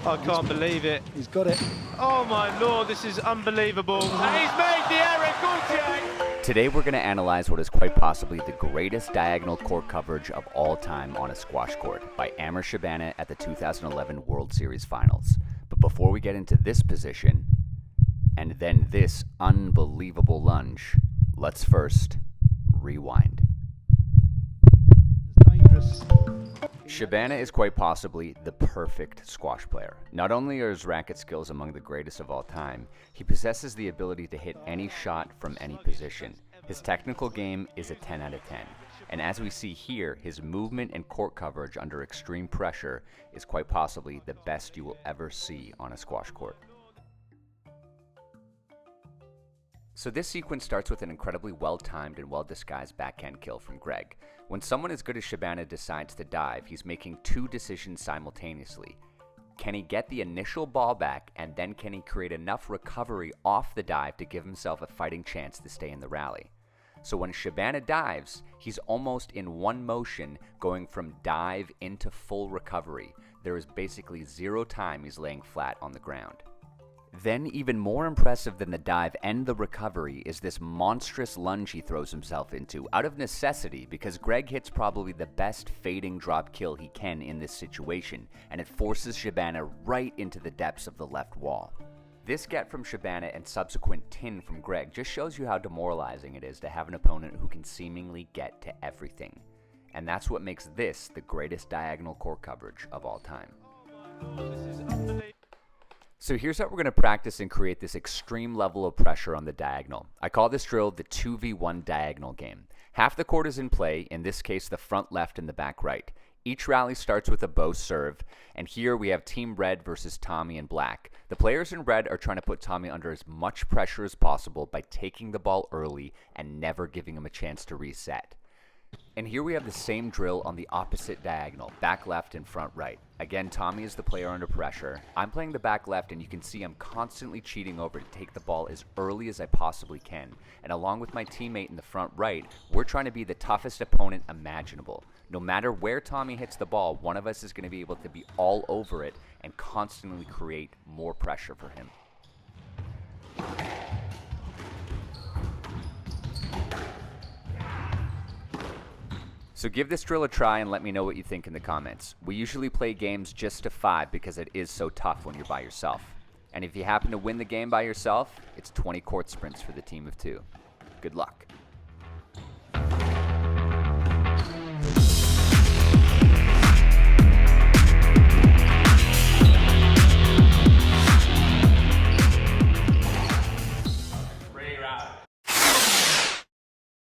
I can't believe it. He's got it. Oh my lord, this is unbelievable. And he's made the error, Gaultier. Today we're going to analyze what is quite possibly the greatest diagonal court coverage of all time on a squash court by Amr Shabana at the 2011 World Series Finals. But before we get into this position, and then this unbelievable lunge, let's first rewind. It's dangerous. Shabana is quite possibly the perfect squash player. Not only are his racket skills among the greatest of all time, he possesses the ability to hit any shot from any position. His technical game is a 10 out of 10. And as we see here, his movement and court coverage under extreme pressure is quite possibly the best you will ever see on a squash court. So this sequence starts with an incredibly well-timed and well-disguised backhand kill from Greg. When someone as good as Shabana decides to dive, he's making two decisions simultaneously. Can he get the initial ball back, and then can he create enough recovery off the dive to give himself a fighting chance to stay in the rally? So when Shabana dives, he's almost in one motion going from dive into full recovery. There is basically zero time he's laying flat on the ground. Then, even more impressive than the dive and the recovery is this monstrous lunge he throws himself into, out of necessity, because Greg hits probably the best fading drop kill he can in this situation, and it forces Shabana right into the depths of the left wall. This get from Shabana and subsequent tin from Greg just shows you how demoralizing it is to have an opponent who can seemingly get to everything. And that's what makes this the greatest diagonal court coverage of all time. This is unbelievable. So here's how we're going to practice and create this extreme level of pressure on the diagonal. I call this drill the 2v1 diagonal game. Half the court is in play, in this case the front left and the back right. Each rally starts with a bow serve, and here we have Team Red versus Tommy in black. The players in red are trying to put Tommy under as much pressure as possible by taking the ball early and never giving him a chance to reset. And here we have the same drill on the opposite diagonal, back left and front right. Again, Tommy is the player under pressure. I'm playing the back left, and you can see I'm constantly cheating over to take the ball as early as I possibly can. And along with my teammate in the front right, we're trying to be the toughest opponent imaginable. No matter where Tommy hits the ball, one of us is going to be able to be all over it and constantly create more pressure for him. So give this drill a try and let me know what you think in the comments. We usually play games just to 5 because it is so tough when you're by yourself. And if you happen to win the game by yourself, it's 20 court sprints for the team of 2. Good luck.